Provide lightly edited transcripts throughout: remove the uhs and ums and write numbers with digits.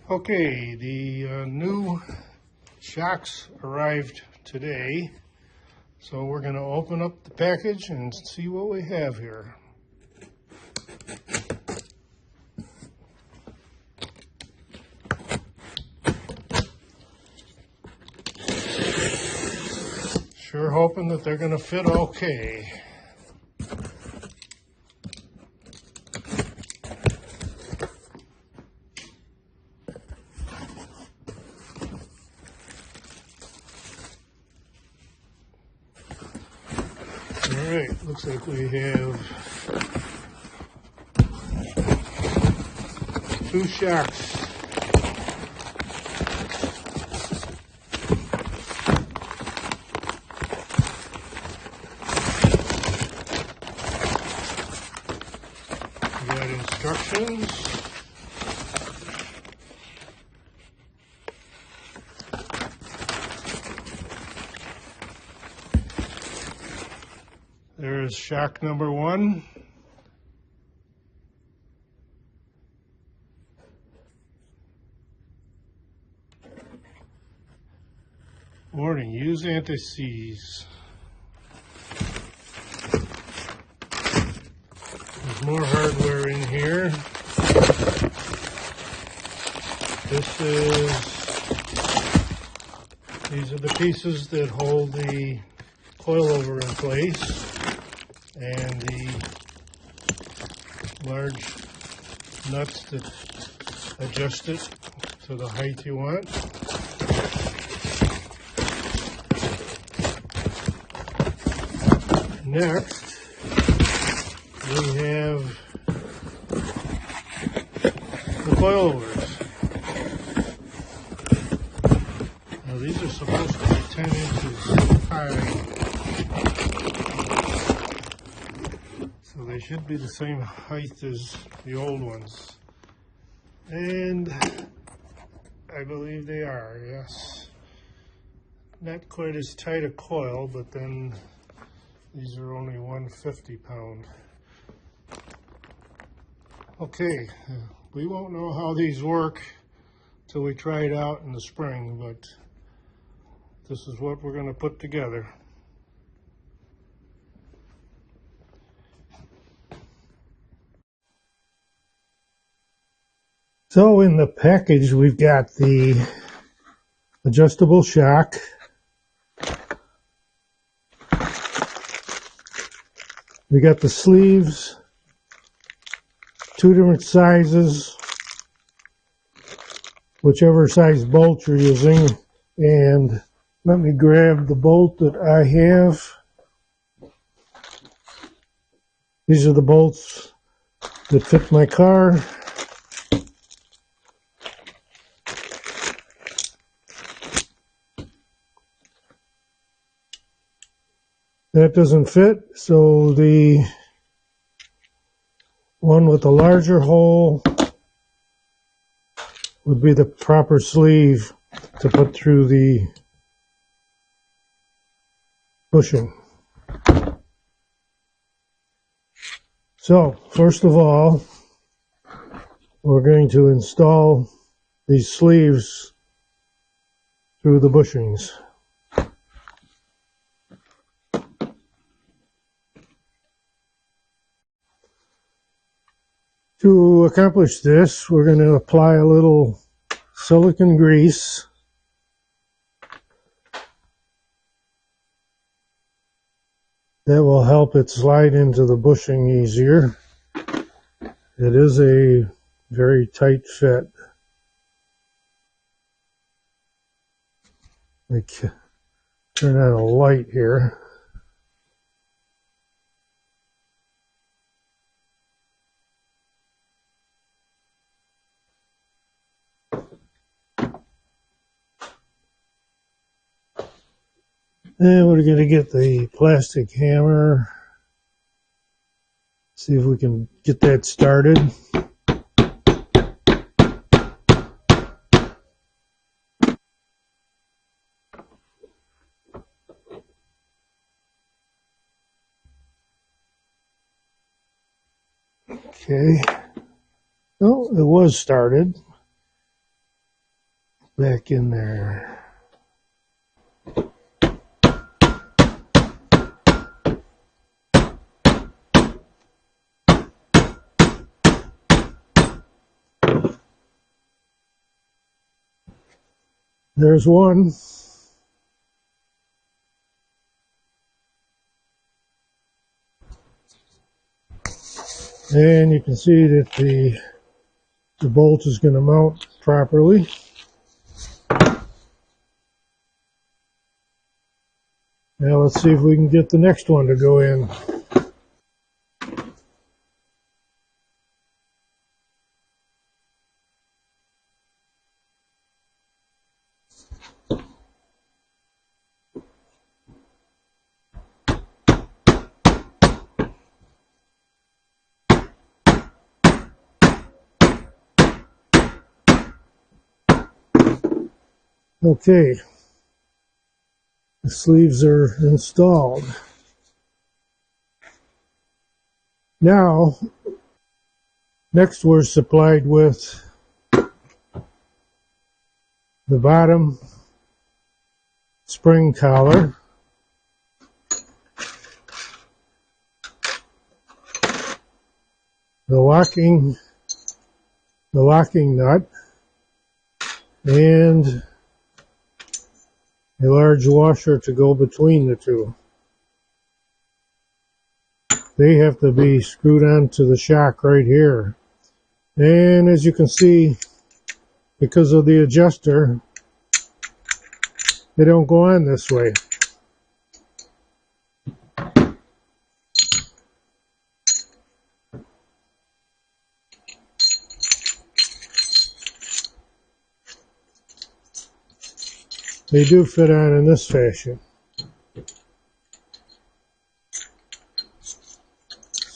Okay, the new shocks arrived today, so we're going to open up the package and see what we have here. Sure hoping that they're going to fit okay. Alright, looks like we have two shocks. We got instructions. There's shock number one. Warning, use anti-seize. There's more hardware in here. These are the pieces that hold the coilover in place, and the large nuts that adjust it to the height you want. Next, we have the coilovers. Now these are supposed to be 10 inches high, so they should be the same height as the old ones. And I believe they are, yes. Not quite as tight a coil, but then these are only 150 pound. Okay, we won't know how these work till we try it out in the spring, but this is what we're going to put together. So in the package we've got the adjustable shock, we got the sleeves, two different sizes, whichever size bolt you're using, and let me grab the bolt that I have. These are the bolts that fit my car. That doesn't fit, so the one with the larger hole would be the proper sleeve to put through the bushing. So, first of all, we're going to install these sleeves through the bushings. To accomplish this, we're going to apply a little silicone grease. That will help it slide into the bushing easier. It is a very tight fit. Let me turn on a light here. And we're going to get the plastic hammer, see if we can get that started. Okay. Oh, it was started. back in there. There's one. And you can see that the bolt is going to mount properly. Now let's see if we can get the next one to go in. Okay, the sleeves are installed. Now, next we're supplied with the bottom spring collar, the locking nut, and a large washer to go between the two. They have to be screwed onto the shock right here. And as you can see, because of the adjuster, they don't go on this way. They do fit on in this fashion.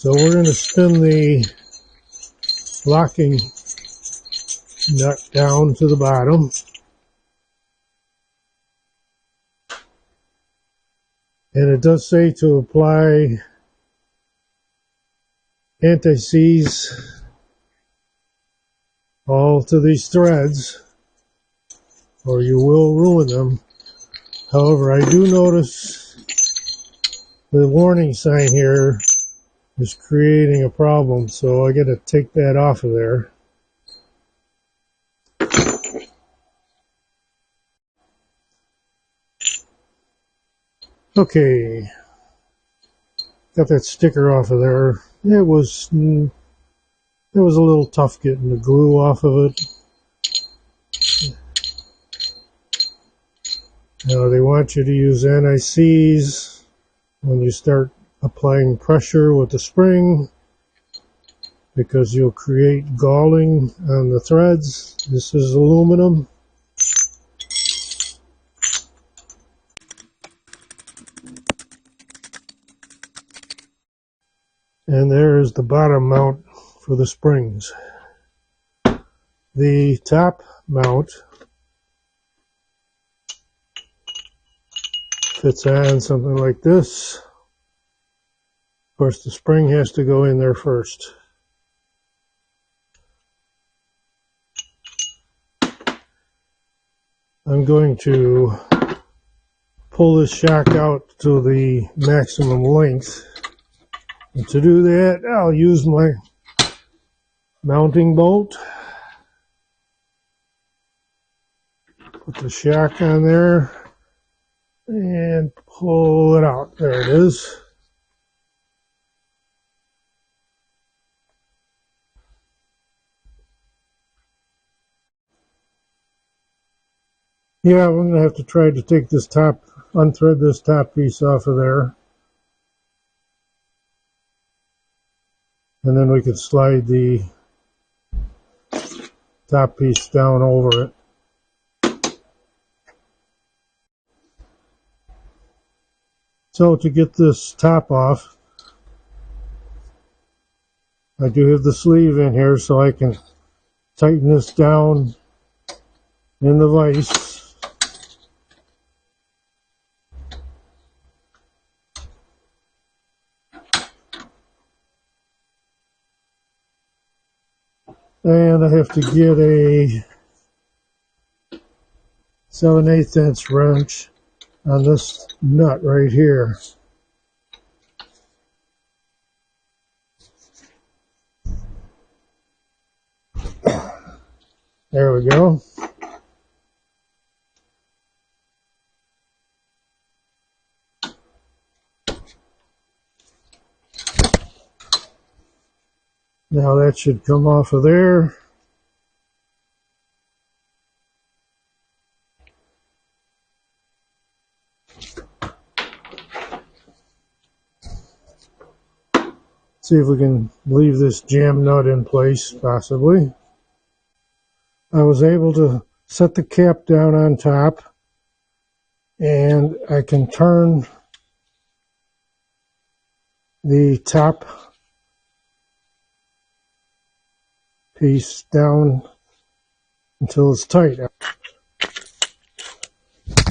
So we're going to spin the locking nut down to the bottom. And it does say to apply anti-seize all to these threads, or you will ruin them. However, I do notice the warning sign here is creating a problem, so I got to take that off of there. Okay, got that sticker off of there. It was a little tough getting the glue off of it. Now they want you to use anti-seize when you start applying pressure with the spring, because you'll create galling on the threads. This is aluminum. And there's the bottom mount for the springs. The top mount fits on something like this. Of course, the spring has to go in there first. I'm going to pull this shock out to the maximum length. And to do that, I'll use my mounting bolt. Put the shock on there and pull it out. There it is. Yeah, we're going to have to try to take this unthread this top piece off of there. And then we could slide the top piece down over it. So to get this top off, I do have the sleeve in here, so I can tighten this down in the vise. And I have to get a 7/8" wrench on this nut right here. There we go. Now that should come off of there. See if we can leave this jam nut in place, possibly. I was able to set the cap down on top, and I can turn the top piece down until it's tight.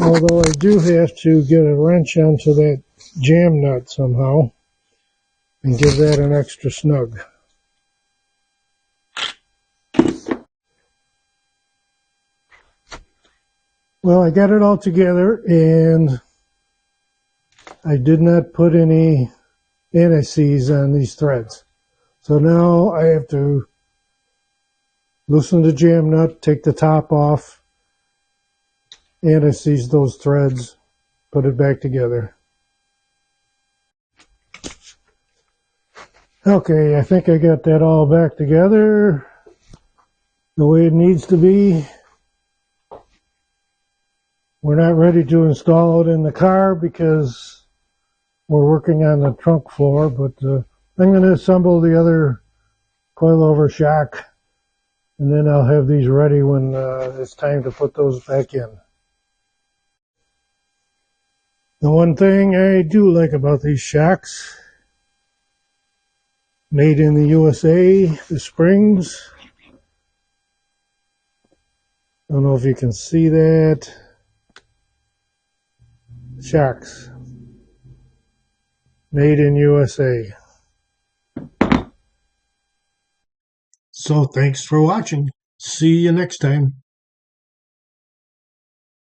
Although I do have to get a wrench onto that jam nut somehow and give that an extra snug. Well, I got it all together, and I did not put any anti-seize on these threads. So now I have to loosen the jam nut, take the top off, anti-seize those threads, put it back together. Okay, I think I got that all back together the way it needs to be. We're not ready to install it in the car because we're working on the trunk floor, but I'm going to assemble the other coilover shock, and then I'll have these ready when it's time to put those back in. The one thing I do like about these shocks, made in the USA, the springs. I don't know if you can see that. Shocks. Made in USA. So thanks for watching. See you next time.